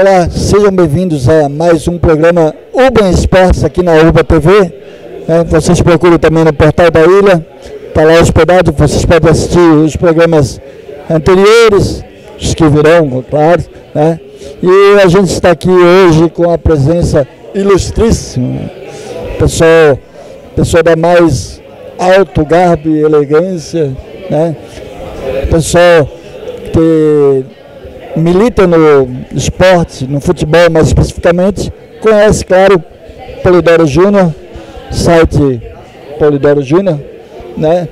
Olá, sejam bem-vindos a mais um programa Urban Esportes aqui na Urba TV. Vocês procuram também no Portal da Ilha, está lá hospedado, vocês podem assistir os programas anteriores, os que virão, claro, né? E a gente está aqui hoje com a presença ilustríssima, pessoa da mais alto garbo e elegância, né? Pessoal que milita no esporte, no futebol mais especificamente, conhece, claro, Polidoro Júnior, site Polidoro Júnior, né?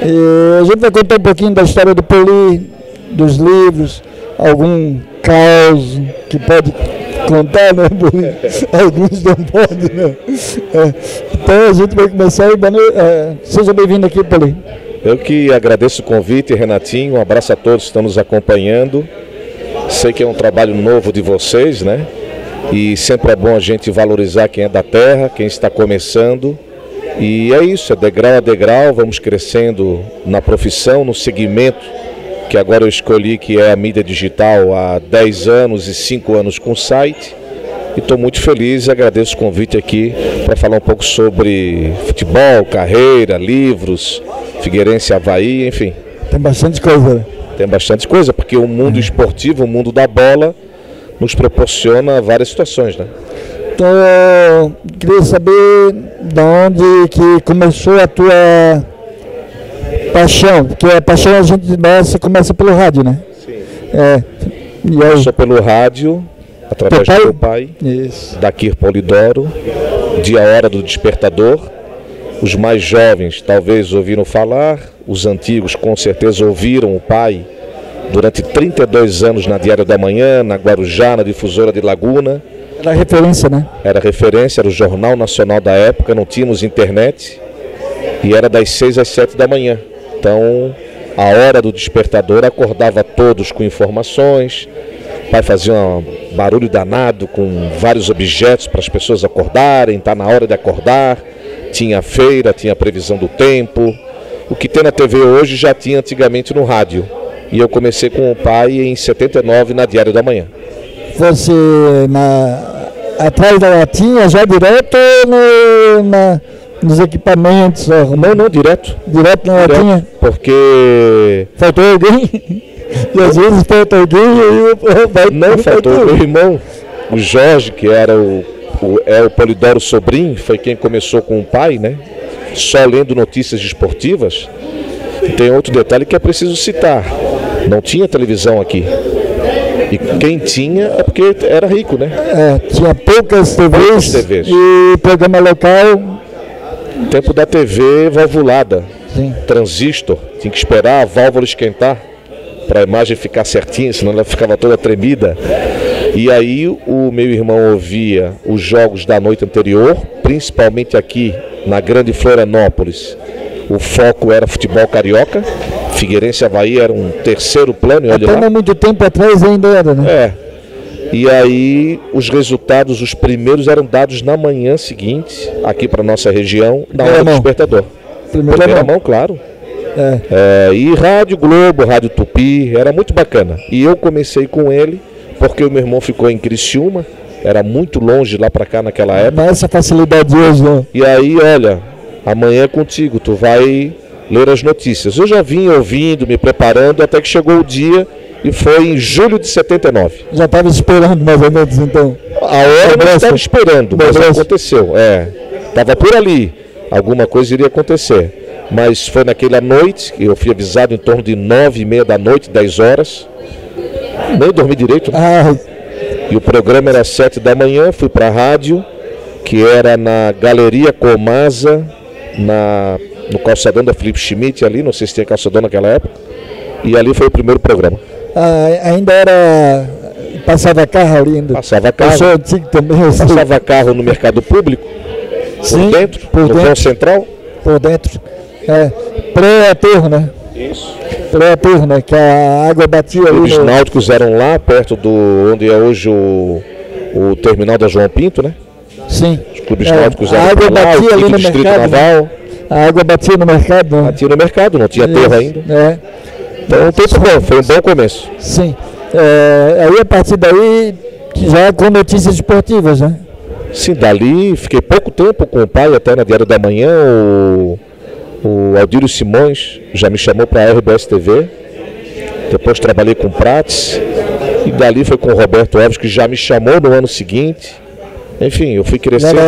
E a gente vai contar um pouquinho da história do Poli, dos livros, algum caos que pode contar, né, Poli? Alguns não podem, né? Então a gente vai começar. Seja bem-vindo aqui, Poli. Eu que agradeço o convite, Renatinho, um abraço a todos que estão nos acompanhando. Sei que é um trabalho novo de vocês, né? E sempre é bom a gente valorizar quem é da terra, quem está começando. E é isso, é degrau a degrau, vamos crescendo na profissão, no segmento que agora eu escolhi, que é a mídia digital, há 10 anos e 5 anos com o site. E estou muito feliz e agradeço o convite aqui para falar um pouco sobre futebol, carreira, livros, Figueirense, Avaí, enfim. Tem bastante coisa, né? Tem bastante coisa, porque o mundo esportivo, o mundo da bola, nos proporciona várias situações, né? Então, eu queria saber de onde que começou a tua paixão, porque a paixão a gente começa pelo rádio, né? Sim. Começou pelo rádio, através do meu pai, Daquir Polidoro, de A Hora do Despertador. Os mais jovens talvez ouviram falar, os antigos com certeza ouviram o pai durante 32 anos na Diário da Manhã, na Guarujá, na Difusora de Laguna. Era referência, né? Era referência, era o Jornal Nacional da época, não tínhamos internet e era das 6 às 7 da manhã. Então, A Hora do Despertador acordava todos com informações, o pai fazia um barulho danado com vários objetos para as pessoas acordarem, está na hora de acordar. Tinha feira, tinha previsão do tempo. O que tem na TV hoje já tinha antigamente no rádio. E eu comecei com o pai em 79 na Diário da Manhã. Você atrás da latinha, já direto nos equipamentos? Não, direto. Direto na latinha? Porque... Faltou alguém? E às vezes falta alguém e não faltou. Meu irmão, o Jorge, que era o Polidoro sobrinho, foi quem começou com o pai, né? Só lendo notícias esportivas. E tem outro detalhe que é preciso citar. Não tinha televisão aqui. E quem tinha é porque era rico, né? Tinha poucas TVs. E programa local. Tempo da TV valvulada. Sim. Transistor. Tinha que esperar a válvula esquentar para a imagem ficar certinha, senão ela ficava toda tremida. E aí o meu irmão ouvia os jogos da noite anterior, principalmente aqui na Grande Florianópolis. O foco era futebol carioca, Figueirense e Avaí era um terceiro plano. Até não muito tempo atrás ainda era, né? E aí os resultados, os primeiros eram dados na manhã seguinte, aqui para nossa região, na Hora do Despertador. Primeira mão, claro. E Rádio Globo, Rádio Tupi, era muito bacana. E eu comecei com ele, porque o meu irmão ficou em Criciúma, era muito longe lá para cá naquela época. Mas essa facilidade hoje, né? E aí, olha, amanhã é contigo, tu vai ler as notícias. Eu já vim ouvindo, me preparando, até que chegou o dia e foi em julho de 79. Já estava esperando mais ou menos, então? A hora não estava esperando, mas aconteceu. Estava por ali, alguma coisa iria acontecer. Mas foi naquela noite, eu fui avisado em torno de 9h30 da noite, 10 horas. Nem dormi direito. E o programa era 7 da manhã, fui para a rádio, que era na Galeria Comasa, no calçadão da Felipe Schmidt ali, não sei se tinha calçadão naquela época. E ali foi o primeiro programa. Ainda era... Passava carro ali ainda? Passava carro. Eu sou antigo também. Passava carro no mercado público? Sim, por dentro. Central? Por dentro. Pré-aterro, né? Isso. Pré-aterro, né? Que a água batia ali. Os náuticos eram lá, perto do onde é hoje o terminal da João Pinto, né? Sim. Os clubes náuticos eram a água lá, batia ali no Distrito mercado. Naval. A água batia no mercado. Né? Batia no mercado, não tinha aterro ainda. Então, foi um bom começo. Sim. Aí, a partir daí, Já com notícias esportivas, né? Sim, dali fiquei pouco tempo com o pai, até na Diário da Manhã, o Aldírio Simões já me chamou para a RBS TV, depois trabalhei com o Prates, e dali foi com o Roberto Alves, que já me chamou no ano seguinte. Enfim, eu fui crescendo.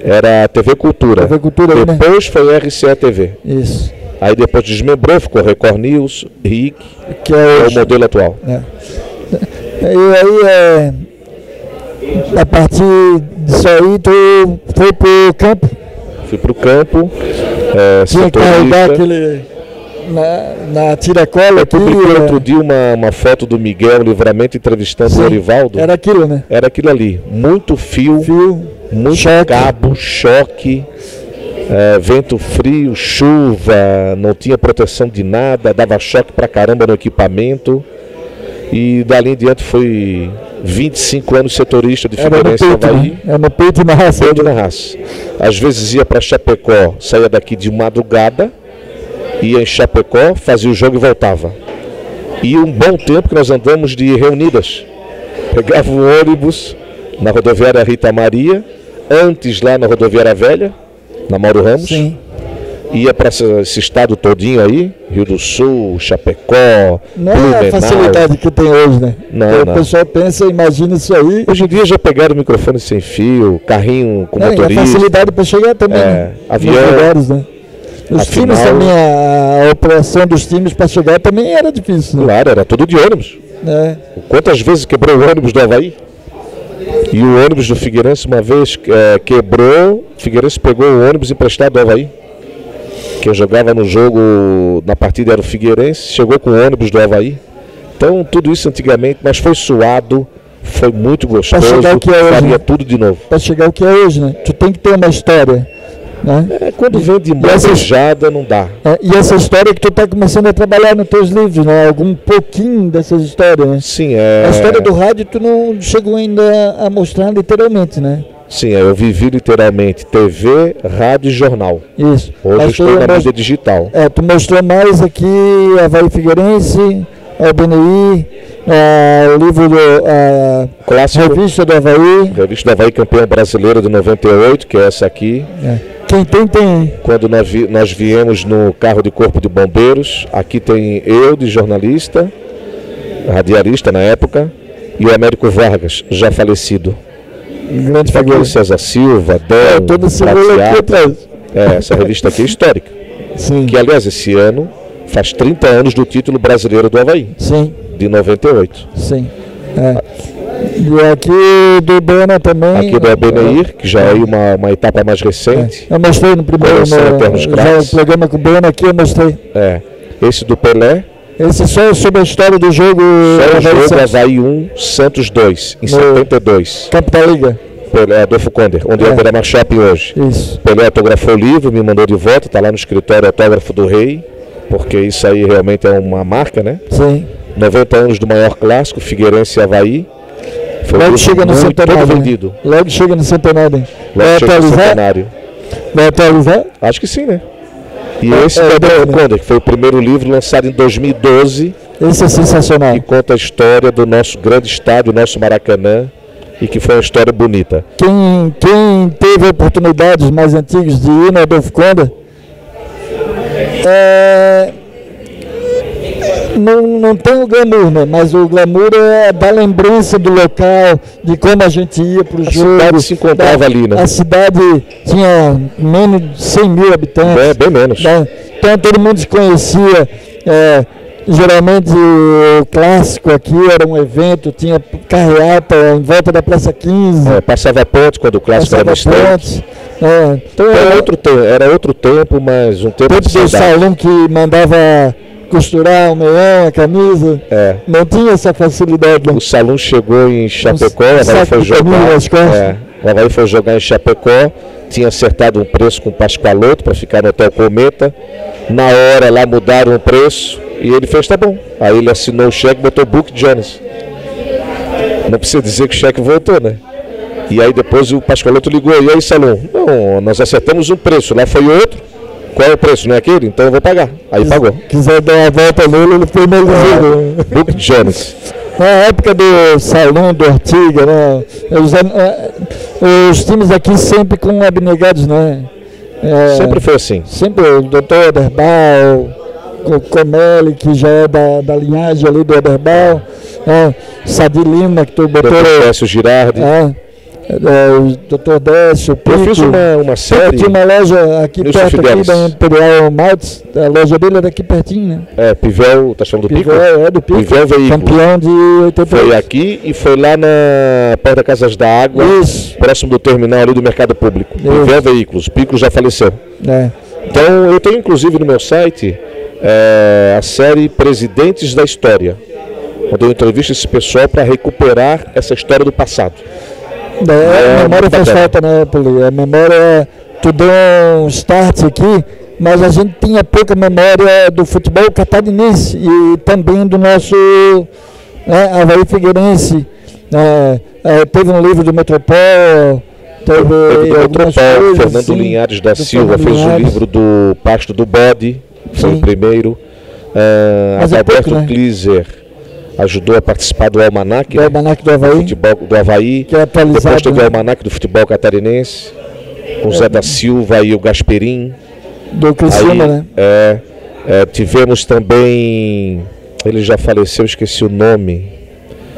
Era a TV Cultura. TV Cultura aí, depois foi a RCA TV. Isso. Aí depois desmembrou, ficou Record News, RIC, que é o modelo atual. E aí, a partir disso aí, tu foi pro campo? Fui pro campo. Tinha que carregar aquele na tiracola aqui. Eu publiquei outro dia uma foto do Miguel Livramento entrevistando o Orivaldo. Era aquilo, né? Era aquilo ali. Muito fio muito choque. Cabo, choque, vento frio, chuva, não tinha proteção de nada, dava choque pra caramba no equipamento. E dali em diante foi 25 anos setorista de Figueirense e Avaí. Era no peito e na raça. Peito e na raça. Às vezes ia para Chapecó, saía daqui de madrugada, ia em Chapecó, fazia o jogo e voltava. E um bom tempo que nós andamos de reunidas. Pegava um ônibus na rodoviária Rita Maria, antes lá na rodoviária Velha, na Mauro Ramos. Sim. Ia para esse estado todinho aí, Rio do Sul, Chapecó, não é a facilidade que tem hoje, né? Não. O pessoal pensa, imagina isso aí. Hoje em dia já pegaram microfone sem fio, carrinho com motorista. A facilidade para chegar também, né? Avião. Lugares, né? Os times também, a operação dos times para chegar também era difícil, né? Claro, era tudo de ônibus. Quantas vezes quebrou o ônibus do Avaí? E o ônibus do Figueirense uma vez quebrou, o Figueirense pegou o ônibus emprestado do Avaí. Quem jogava no jogo, na partida era o Figueirense, chegou com o ônibus do Avaí. Então tudo isso antigamente, mas foi suado, foi muito gostoso, faria tudo de novo. Para chegar o que é hoje, né? Tu tem que ter uma história, né? Quando vem de manjada, não dá. E essa história que tu está começando a trabalhar nos teus livros, né? Algum pouquinho dessas histórias, né? Sim, A história do rádio tu não chegou ainda a mostrar literalmente, né? Sim, eu vivi literalmente TV, rádio e jornal. Isso. Hoje eu estou na mídia digital. Tu mostrou mais aqui Avaí Figueirense, a BNI, o livro clássico, Revista do Avaí. Revista do Avaí, campeão brasileiro de 98, que é essa aqui. Quem tem. Quando nós viemos no carro de corpo de bombeiros, aqui tem eu de jornalista, radialista na época, e o Américo Vargas, já falecido. Grande figura. César Silva, Del, toda aqui atrás. Essa revista aqui é histórica. Sim. Que, aliás, esse ano faz 30 anos do título brasileiro do Avaí. Sim. De 98. Sim. E aqui do Bena também. Aqui do Abeneir, que já é uma etapa mais recente. Eu mostrei no primeiro o programa com o Bena aqui, eu mostrei. Esse do Pelé. Esse só sobre a história do jogo. Só o jogo Avaí 1, Santos 2, em 72. Capital Liga. Pelé, Adolfo Conder, onde é o Beira-Mar Shopping hoje. Isso. Pelé autografou o livro, me mandou de volta, está lá no escritório Autógrafo do Rei, porque isso aí realmente é uma marca, né? Sim. 90 anos do maior clássico, Figueirense e Avaí. Foi Logo chega no centenário. Vendido. Logo chega no centenário. Logo chega no centenário. Vai atualizar? Acho que sim, né? E esse é o Conder, que foi o primeiro livro lançado em 2012. Esse é sensacional. Que conta a história do nosso grande estádio, nosso Maracanã, e que foi uma história bonita. Quem teve oportunidades mais antigas de ir no Adolfo Conde, não tem o glamour, né? Mas o glamour é da lembrança do local, de como a gente ia para o jogo. A cidade se encontrava ali, né? A cidade tinha menos de 100 mil habitantes. Bem menos. Então todo mundo se conhecia. Geralmente o clássico aqui era um evento, tinha carreata em volta da Praça 15. Passava ponte quando o clássico era distante. Então era outro tempo, mas um tempo de saudade. Salão que mandava costurar o meião, a camisa. Não tinha essa facilidade. O salão chegou em Chapecó, o Avaí foi jogar. O Avaí foi jogar em Chapecó, tinha acertado um preço com o Pascoaloto para ficar no Hotel Cometa. Na hora lá mudaram o preço. E ele fez, tá bom. Aí ele assinou o cheque e botou Book Jones. Não precisa dizer que o cheque voltou, né? E aí depois o Pascoaloto ligou, e aí, Salom? Não, nós acertamos um preço, lá foi outro. Qual é o preço? Não é aquele? Então eu vou pagar. Aí pagou. Quiser dar uma volta nele, ele foi melhor. Book Jones. Na época do Salão, do Ortiga, né? Os times aqui sempre com abnegados, né? Sempre foi assim. Sempre o doutor Oderbal, o Comelli, que já é da linhagem ali do Oderbal, Sadi Lima, que tu botou. Dr. Décio Girardi. O Dr. Décio, Pico. Eu fiz uma série. Tinha uma loja aqui Nilson perto Fidelis. aqui da Imperial Maltz, a loja dele era aqui pertinho, né? Pivel, tá chamando do Pico? Pivel, do Pico. Pivel Veículos. Campeão de 88. Foi aqui e foi lá na perto da Casas da Água, próximo do terminal ali do Mercado Público. Pivel Veículos. Pico já faleceu. Então eu tenho inclusive no meu site a série Presidentes da História, onde eu entrevisto esse pessoal para recuperar essa história do passado. A memória faz falta, né, Poli? A memória, tu deu um start aqui, mas a gente tinha pouca memória do futebol catarinense e também do nosso Avaí Figueirense. Teve um livro do Metropol, teve algumas coisas, Fernando Linhares da Silva fez o livro do Pasto do Bode, foi o primeiro. Alberto Kliser ajudou a participar do Almanac, do Almanac do Avaí, futebol do Avaí, que é atualizado. Depois teve o Almanac do futebol catarinense, com o Zé da Silva e o Gasperim. Do Criciúma, né? Tivemos também, ele já faleceu, esqueci o nome.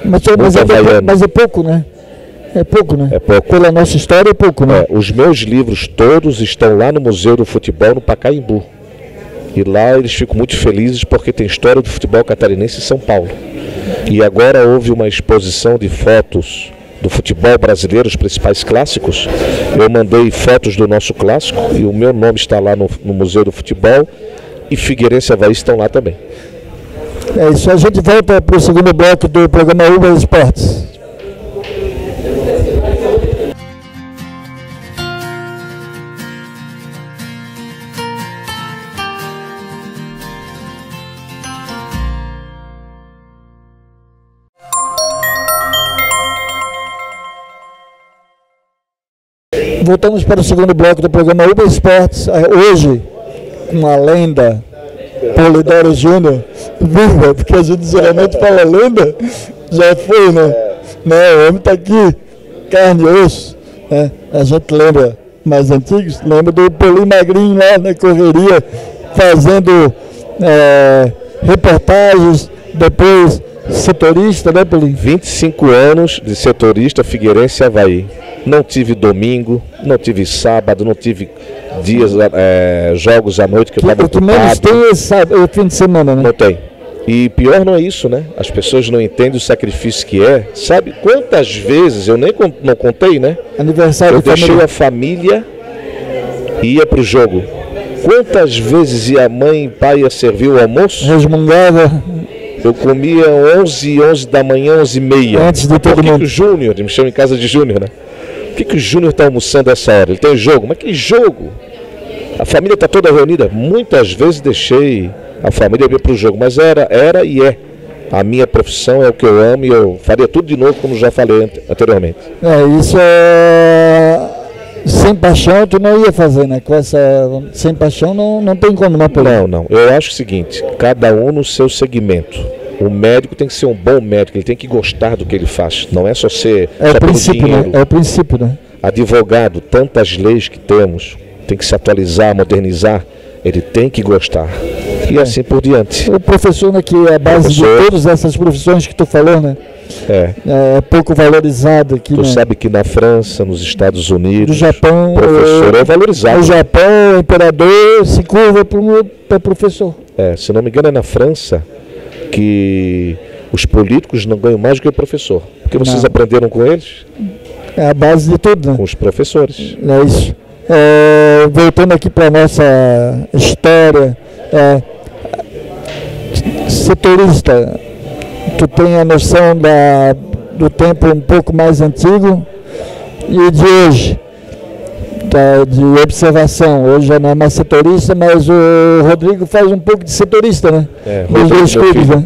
Mas é pouco, né? É pouco, né? É pouco. Pela nossa história é pouco, né? Os meus livros todos estão lá no Museu do Futebol, no Pacaembu. E lá eles ficam muito felizes porque tem história do futebol catarinense em São Paulo. E agora houve uma exposição de fotos do futebol brasileiro, os principais clássicos. Eu mandei fotos do nosso clássico e o meu nome está lá no Museu do Futebol. E Figueirense e Avaí estão lá também. É isso, a gente volta para o segundo bloco do programa Uber Esportes. Voltamos para o segundo bloco do programa Uber Esportes, hoje com a lenda Polidoro Júnior, viva, porque a gente geralmente fala lenda, já foi, né? O homem está aqui, carne e osso, né? A gente lembra, mais antigos, lembra do Poli Magrinho lá na correria, fazendo reportagens, depois setorista, né, Poli? 25 anos de setorista Figueirense e Avaí. Não tive domingo, não tive sábado, não tive dias, jogos à noite que eu estava ocupado. O que menos tem é fim de semana, né? Não tem. E pior não é isso, né? As pessoas não entendem o sacrifício que é. Sabe quantas vezes, eu nem não contei, né? Aniversário eu de deixei família. a família e ia para o jogo. Quantas vezes a mãe e pai ia servir o almoço? Resmungava. Eu comia 11 da manhã, 11h30. Antes de todo mundo. O Júnior, me chama em casa de Júnior, né? Por que o Júnior está almoçando essa hora? Ele tem jogo? Mas que jogo? A família está toda reunida. Muitas vezes deixei a família vir para o jogo, mas era e é. A minha profissão é o que eu amo e eu faria tudo de novo, como já falei anteriormente. Isso sem paixão tu não ia fazer, né? Com essa sem paixão não tem como não pular. Não. Eu acho o seguinte, cada um no seu segmento. O médico tem que ser um bom médico, ele tem que gostar do que ele faz. Não é só ser só pelo princípio, dinheiro. né? É o princípio, né? Advogado, tantas leis que temos, tem que se atualizar, modernizar, ele tem que gostar. E assim por diante. O professor, né, que é a base de todas essas profissões que tu falou, né? É pouco valorizado aqui, Tu né? sabe que na França, nos Estados Unidos, No Japão, o professor é valorizado. No Japão, o imperador se curva para professor. Se não me engano, é na França que os políticos não ganham mais do que o professor. Porque vocês aprenderam com eles? É a base de tudo, né? Com os professores. É isso. Voltando aqui para a nossa história, setorista, tu tem a noção do tempo um pouco mais antigo e de hoje, de observação. Hoje já não é mais setorista, mas o Rodrigo faz um pouco de setorista, né? Nos dois clubes, né?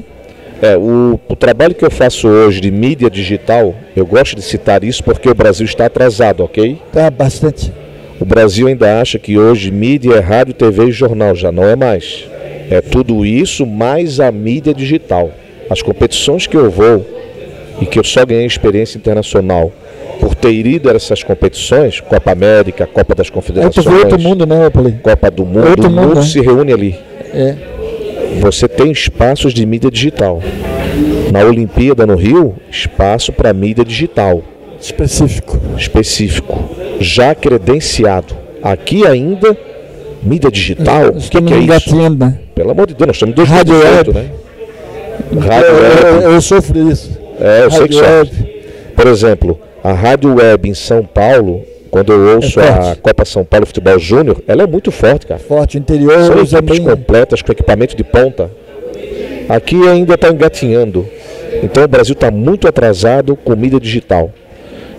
O trabalho que eu faço hoje de mídia digital, eu gosto de citar isso porque o Brasil está atrasado, ok? Tá, bastante. O Brasil ainda acha que hoje mídia é rádio, TV e jornal, já não é mais. É tudo isso mais a mídia digital. As competições que eu vou e que eu só ganhei experiência internacional por ter ido a essas competições, Copa América, Copa das Confederações, outro mundo, né, Paulinho? Copa do Mundo, Outro o mundo mundo, se reúne ali. É. Você tem espaços de mídia digital. Na Olimpíada no Rio, espaço para mídia digital. Específico. Já credenciado. Aqui ainda, mídia digital, o que é isso? Né? Pelo amor de Deus, nós estamos em Rádio 2018, Web. né? Rádio Web. Eu sofro isso. Eu sei que sofre. Por exemplo, a Rádio Web em São Paulo, quando eu ouço a Copa São Paulo Futebol Júnior, ela é muito forte, cara. Forte, interior. São equipes completas, com equipamento de ponta. Aqui ainda está engatinhando. Então o Brasil está muito atrasado com mídia digital.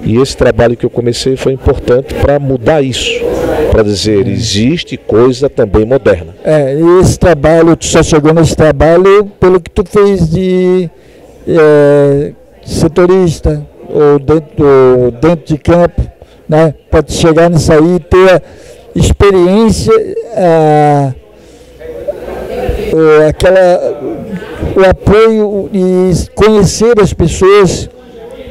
E esse trabalho que eu comecei foi importante para mudar isso. Para dizer, existe coisa também moderna. E esse trabalho, tu só chegou nesse trabalho pelo que tu fez de setorista, ou dentro de campo, né? Pode chegar nisso aí e ter a experiência, o apoio e conhecer as pessoas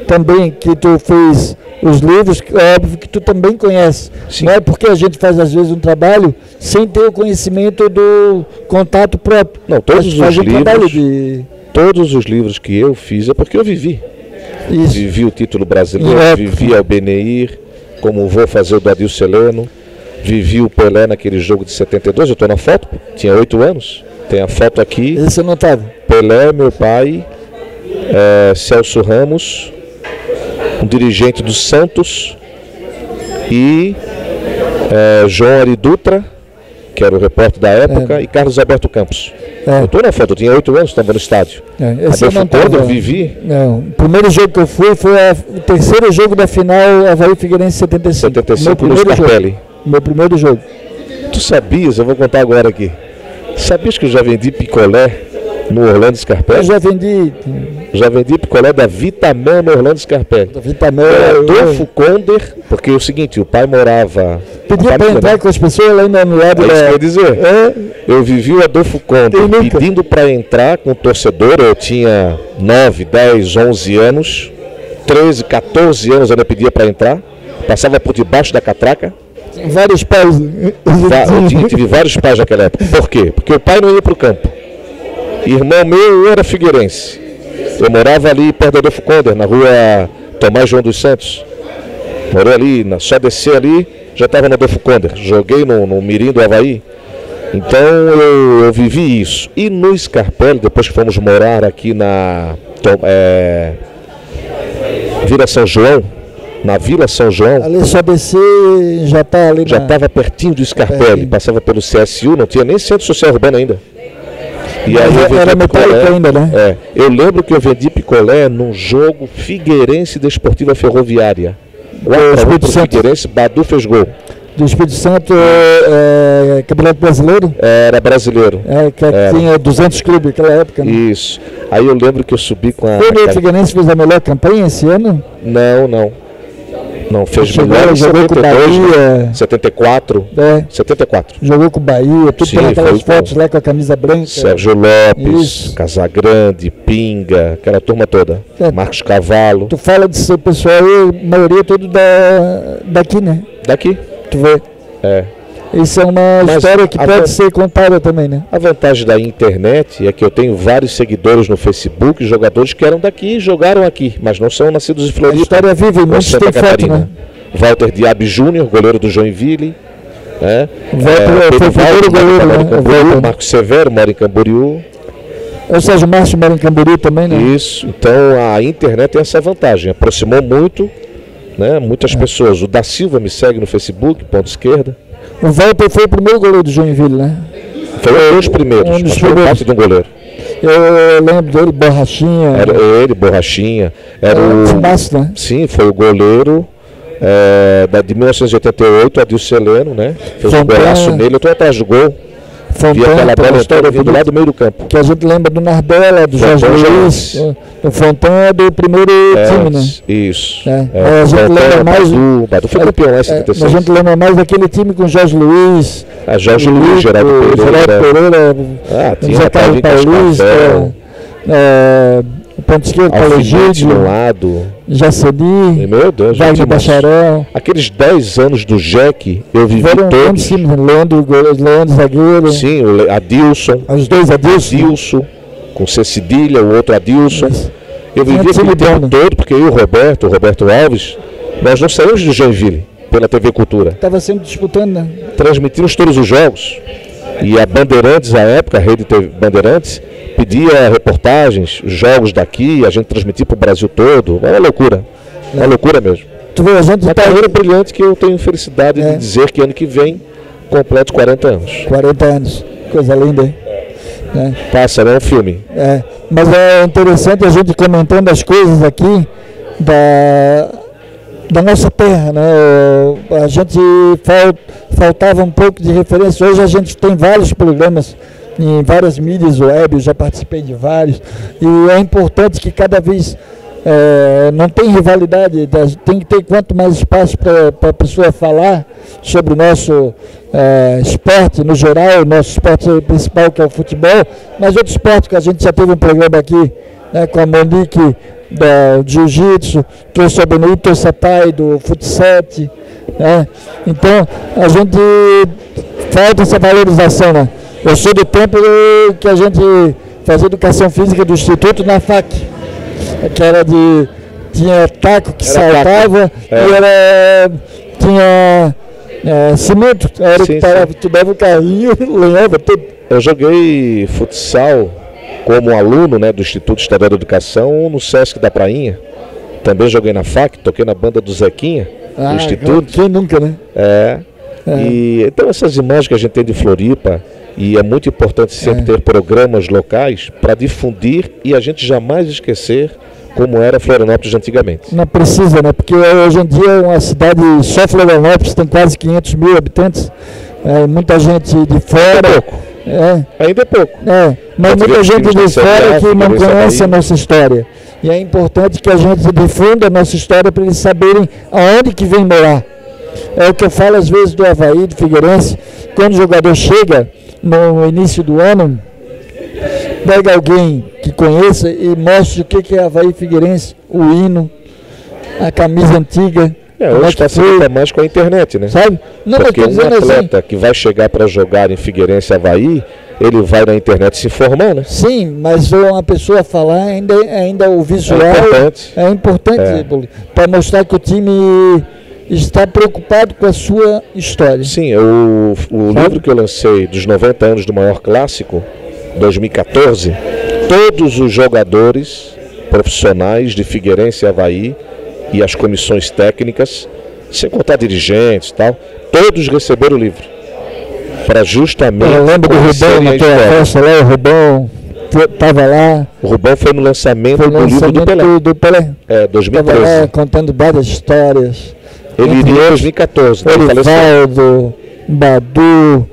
também, que tu fez os livros, é óbvio que tu também conhece. Sim. Não é porque a gente faz às vezes um trabalho sem ter o conhecimento do contato próprio. Não, todos os livros que eu fiz é porque eu vivi. Isso. Vivi o título brasileiro, vivi Albenir, como vou fazer o do Adilson Heleno, vivi o Pelé naquele jogo de 72, eu estou na foto, tinha 8 anos, tem a foto aqui. Esse eu não estava. Pelé, meu pai, Celso Ramos, um dirigente do Santos, e João Ari Dutra, que era o repórter da época, e Carlos Alberto Campos. Eu estou na foto, eu tinha 8 anos, estava no estádio. Quando eu vivi... Não, o primeiro jogo que eu fui foi o terceiro jogo da final Avaí Figueirense 75. 75 no Scarpelli. Meu primeiro jogo. Tu sabias, eu vou contar agora aqui. Sabias que eu já vendi picolé no Orlando Scarpelli? Eu já vendi. Já vendi picolé da Vitamel no Orlando Scarpelli. Da Vitamel. Adolfo Conder, porque é o seguinte, o pai morava... Pedia para entrar com as pessoas lá no lado da... Isso quer dizer. Eu vivi o Adolfo Conder pedindo para entrar com o torcedor. Eu tinha 9, 10, 11 anos. 13, 14 anos eu ainda pedia para entrar. Passava por debaixo da catraca. Vários pais. Eu tive vários pais naquela época. Por quê? Porque o pai não ia para o campo. Irmão meu era figueirense. Eu morava ali perto do Adolfo Conder, na rua Tomás João dos Santos. Morei ali, só descer ali, já estava no Adolfo Conder. Joguei no Mirim do Avaí. Então eu vivi isso. E no Scarpelli, depois que fomos morar aqui na Vila São João, na Vila São João. Ali só descer, já está ali. Já estava pertinho do Scarpelli, passava pelo CSU, não tinha nem centro social urbano ainda. E aí era metálico ainda, né? Eu lembro que eu vendi picolé num jogo Figueirense Desportiva Ferroviária. O Figueirense, Badu fez gol. Do Espírito Santo, Campeonato Brasileiro? Era brasileiro. Tinha 200 clubes naquela época, né? Isso. Aí eu lembro que eu subi com a... O Figueirense fez a melhor campanha esse ano? Não, fez melhor em 72, 74, 74. Jogou com o Bahia, tudo pelas fotos lá com a camisa branca. Sérgio Lopes, Casagrande, Pinga, aquela turma toda. Marcos Cavalo. Tu fala desse pessoal aí, a maioria tudo daqui, né? Daqui. Tu vê. Isso é uma história que pode ser contada também, né? A vantagem da internet é que eu tenho vários seguidores no Facebook, jogadores que eram daqui e jogaram aqui, mas não são nascidos em Floripa. A história vive, muitos têm foto, né? Walter Diab Júnior, goleiro do Joinville. Foi o primeiro goleiro, né? Marcos Severo mora em Camboriú. O Sérgio Márcio mora em Camboriú também, né? Isso, então a internet tem essa vantagem, aproximou muito, né? Muitas pessoas. O Da Silva me segue no Facebook, ponto esquerda. O Walter foi o primeiro goleiro do Joinville, né? Foi um dos primeiros, mas foi parte de um goleiro. Eu lembro dele, Borrachinha. Era ele, Borrachinha. Era o Márcio, né? Sim, foi o goleiro de 1988, Adilson Heleno, né? Fez um golaço nele, eu estou atrás do gol. Vi aquela bola história vindo lá do meio do campo. Que a gente lembra do Nardella, do Jorge Luiz, do Fontana, do primeiro time, né? Isso. A gente lembra mais. Badu foi campeão lá em 76. A gente lembra mais daquele time com Jorge Luiz. Jorge Luiz, Geraldo Pereira. Tinha Carlos Paulista. o ponto esquerdo, Paulo Egídio, no lado. Jaceni, Meu Deus, Wagner Bacharel. Aqueles 10 anos do Jack, eu vivi todos. Leandro zagueiro. Sim, o Adilson. Os dois Adilson, com C cedilha, o outro Adilson. Eu vivi aquele tempo todo, porque eu e o Roberto Alves, nós não saímos de Joinville, pela TV Cultura. Estava sempre disputando, né? Transmitimos todos os jogos. E a Bandeirantes, à época, a Rede TV Bandeirantes, pedia reportagens, jogos daqui, a gente transmitia para o Brasil todo. É uma loucura. É uma loucura mesmo. Tu vê, a gente uma carreira brilhante que eu tenho felicidade de dizer que ano que vem completo 40 anos. 40 anos. Coisa linda, hein? Passa, né? Um filme. Mas é interessante a gente comentando as coisas aqui da nossa terra, né? A gente faltava um pouco de referência. Hoje a gente tem vários programas em várias mídias web, eu já participei de vários, e é importante que cada vez não tem rivalidade, tem que ter quanto mais espaço para a pessoa falar sobre o nosso esporte no geral, o nosso esporte principal, que é o futebol, mas outro esporte que a gente já teve um programa aqui, né, com a Monique do Jiu-Jitsu, trouxe a Benito Sapai do Futsal, né? Então a gente falta essa valorização, né? Eu sou do tempo que a gente fazia educação física do Instituto na FAC, que era tinha taco que saltava e tinha cimento, era que tu dava o carrinho, leva tudo. Eu joguei futsal como aluno, né, do Instituto Estadual de Educação no Sesc da Prainha. Também joguei na FAC, toquei na banda do Zequinha, do Instituto. Quem nunca, né? E então essas imagens que a gente tem de Floripa, e é muito importante sempre ter programas locais para difundir e a gente jamais esquecer como era Florianópolis antigamente. Não precisa, né? Porque hoje em dia é uma cidade, só Florianópolis tem quase 500 mil habitantes, muita gente de fora. É pouco. Ainda é pouco. Mas muita gente de fora que não conhece a nossa história. E é importante que a gente difunda a nossa história para eles saberem aonde que vem morar. É o que eu falo às vezes do Avaí, do Figueirense, quando o jogador chega no início do ano, pega alguém que conheça e mostre o que é Avaí Figueirense, o hino, a camisa antiga. Hoje facilita mais com a internet, né? Sabe? Não, porque um atleta assim, que vai chegar para jogar em Figueirense Avaí, ele vai na internet se informar, né? Sim, mas uma pessoa falar, ainda o visual é importante para mostrar que o time está preocupado com a sua história. Sim, o livro que eu lancei dos 90 anos do maior clássico, 2014, todos os jogadores profissionais de Figueirense e Avaí e as comissões técnicas, sem contar dirigentes e tal, todos receberam o livro. Para justamente... Eu lembro do Rubão na tua festa lá, o Rubão estava lá. O Rubão foi no lançamento do livro do Pelé. Do Pelé. 2013. Estava lá contando várias histórias. Ele iria em 2014. Orivaldo, Badu,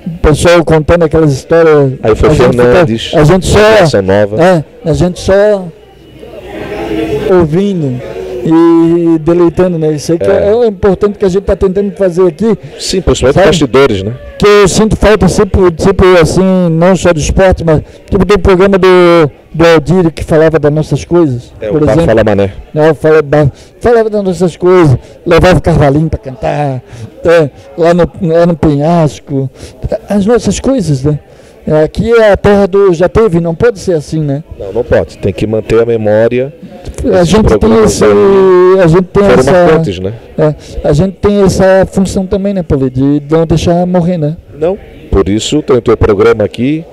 o pessoal contando aquelas histórias. Aí foi Fernandes, a gente Nova. A gente só ouvindo e deleitando, né? Isso aí que é importante que a gente está tentando fazer aqui. Sim, principalmente bastidores, né? Que eu sinto falta sempre assim, não só do esporte, mas tipo do programa do Aldir, que falava das nossas coisas. Por exemplo. Fala Mané. Falava das nossas coisas, levava o Carvalhinho para cantar, lá no Penhasco, as nossas coisas, né? Aqui é a terra do já teve, não pode ser assim, né? Não pode, tem que manter a memória. A gente tem marcantes, né? A gente tem essa função também, né, Paulo, de não deixar morrer, né? Não, por isso tem o teu programa aqui,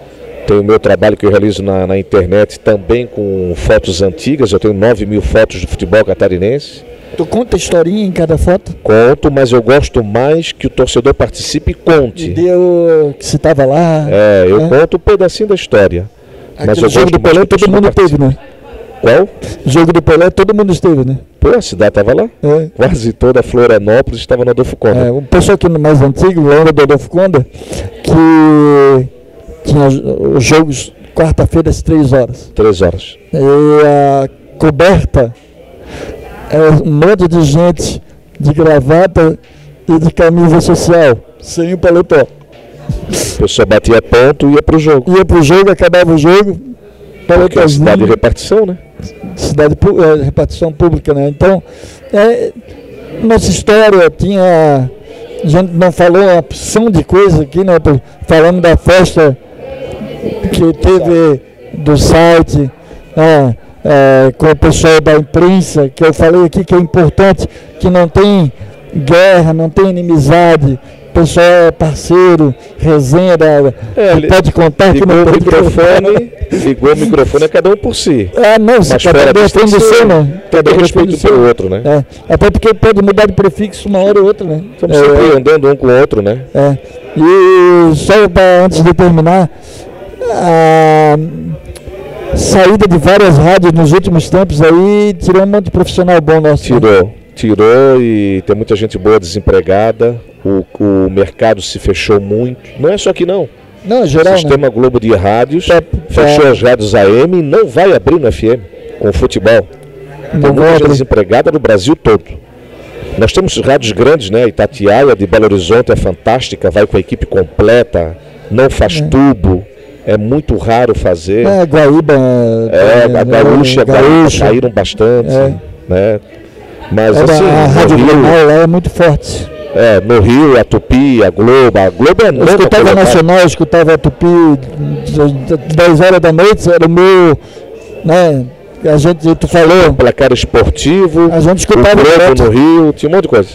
tem o meu trabalho que eu realizo na internet também com fotos antigas, eu tenho 9.000 fotos do futebol catarinense. Tu conta historinha em cada foto? Conto, mas eu gosto mais que o torcedor participe e conte. Deu que você estava lá. Eu conto um pedacinho da história. Mas o jogo do Pelé todo mundo teve, né? Qual? O jogo do Pelé todo mundo esteve, né? Pô, a cidade estava lá. Quase toda a Florianópolis estava no Adolfo Conda. O pessoal aqui no mais antigo, lembra do Adolfo Conda, que tinha os jogos quarta-feira às 3 horas. 3 horas. E a coberta um monte de gente de gravata e de camisa social, sem o paletó. A pessoa batia ponto e ia pro jogo. Ia pro jogo, acabava o jogo, falou porque é cidade de repartição, né? Repartição pública, né? Então, nossa história tinha... A gente não falou uma opção de coisa aqui, né? Falando da festa que teve do site, né? Com o pessoal da imprensa, que eu falei aqui que é importante, que não tem guerra, não tem inimizade, o pessoal é parceiro, resenha, pode contar que não pode ligou o microfone, é cada um por si. Não, se cada um tem de ser, né? Tem respeito pelo outro, né? Até porque pode mudar de prefixo uma hora ou outra, né? Estamos sempre andando um com o outro, né? E só antes de terminar, a saída de várias rádios nos últimos tempos aí tirou um monte de profissional bom nosso. Tirou e tem muita gente boa desempregada, o mercado se fechou muito, não é só aqui não. Não, geral, o Sistema Globo de Rádios fechou as rádios AM e não vai abrir no FM com o futebol. Tem muita gente desempregada no Brasil todo. Nós temos rádios grandes, né? Itatiaia de Belo Horizonte é fantástica, vai com a equipe completa, não faz tubo. É muito raro fazer. Guaíba. A Gaúcha caíram bastante. Né? Mas assim, a Rádio Global lá é muito forte. No Rio, a Tupi, a Globo é nova. Eu escutava a Nacional, eu escutava a Tupi 10 horas da noite, era o meu, né? Tu falou. Placar esportivo, a gente escutava o Globo no Rio, tinha um monte de coisa.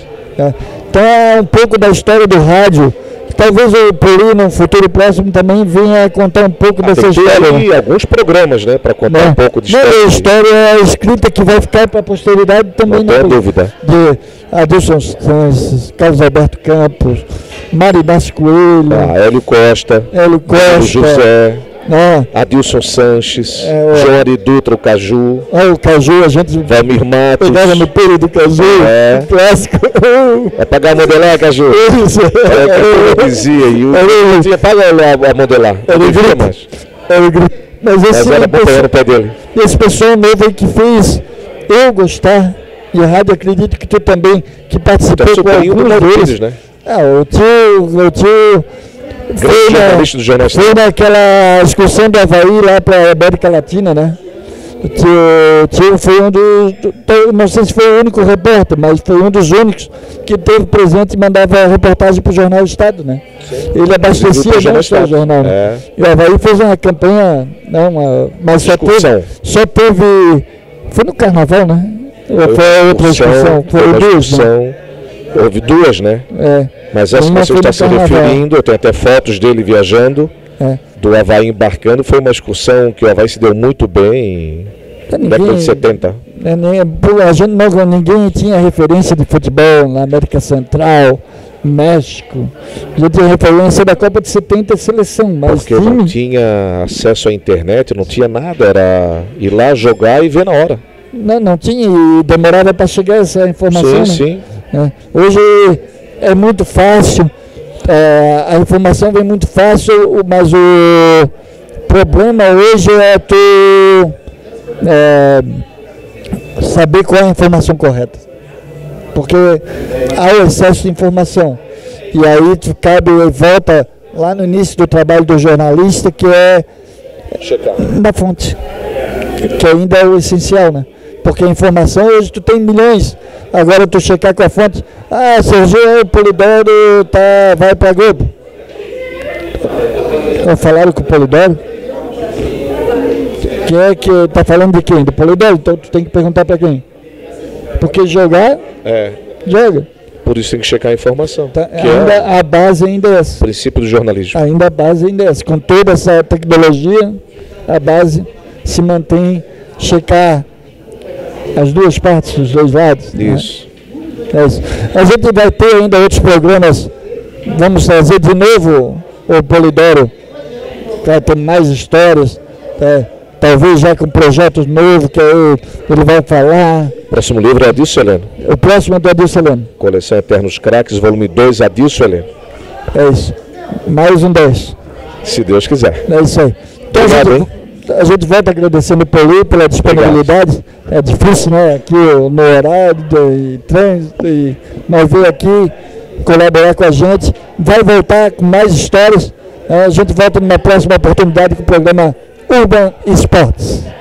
Então é um pouco da história do rádio. Talvez o Poli, no futuro próximo, também venha contar um pouco dessa história. Tem alguns programas, né, para contar um pouco de história. A história escrita que vai ficar para a posteridade também. Não tem dúvida. De Adilson Sanches, Carlos Alberto Campos, Marinácio Coelho, Hélio Costa, José, Adilson Sanches, João Ari Dutra, o Caju. O Caju, a gente Valmir Matos. Pegava no pelo do Caju, o clássico. É pagar a modelar, Caju? Isso. Eu dizia, e o tinha paga a modelar. Mas era bom pegar no pé dele. Esse pessoal novo aí que fez eu gostar, e a rádio, acredito que tu também, que participou com alguns deles. Né? O tio foi naquela excursão do Havaí lá para a América Latina, né? O tio foi um dos, não sei se foi o único repórter, mas foi um dos únicos que teve presente e mandava reportagem para o Jornal Estado, né? Sim. Ele abastecia o jornal. Né? E o Havaí fez uma campanha, mas só teve, foi no Carnaval, né? Foi outra excursão, foi duas, né? Houve duas, né? Mas essa que você está se referindo, eu tenho até fotos dele viajando, do Havaí embarcando, foi uma excursão que o Havaí se deu muito bem na década de 70. Ninguém tinha referência de futebol na América Central, México. A gente tinha referência da Copa de 70 e seleção. Mas porque não tinha acesso à internet, não tinha nada, era ir lá jogar e ver na hora. Não tinha, e demorava para chegar essa informação. Sim. Hoje é muito fácil, a informação vem muito fácil, mas o problema hoje é tu saber qual é a informação correta. Porque há o excesso de informação. E aí tu volta lá no início do trabalho do jornalista, que é da fonte, que ainda é o essencial, né? Porque a informação hoje tu tem milhões, agora tu checar com a fonte, Sergio Polidoro vai para a Globo. Falaram com o Polidoro? Quem é que está falando de quem? Do Polidoro? Então tu tem que perguntar para quem? Porque jogar, joga. Por isso tem que checar a informação. A base ainda é essa. O princípio do jornalismo. Ainda a base ainda é essa. Com toda essa tecnologia, a base se mantém, checar as duas partes, os dois lados. Isso. Né? Isso. A gente vai ter ainda outros programas. Vamos trazer de novo o Polidoro para ter mais histórias. Talvez já com projetos novos que ele vai falar. O próximo livro é Adilson Heleno. O próximo é do Adilson Heleno. Coleção Eternos Craques, volume 2, Adilson Heleno. É isso. Mais um 10. Se Deus quiser. É isso aí. Então, a gente volta agradecendo o Poli pela disponibilidade. É difícil, né? Aqui no horário de trânsito, mas veio aqui colaborar com a gente. Vai voltar com mais histórias. A gente volta numa próxima oportunidade com o programa O Urban Esportes.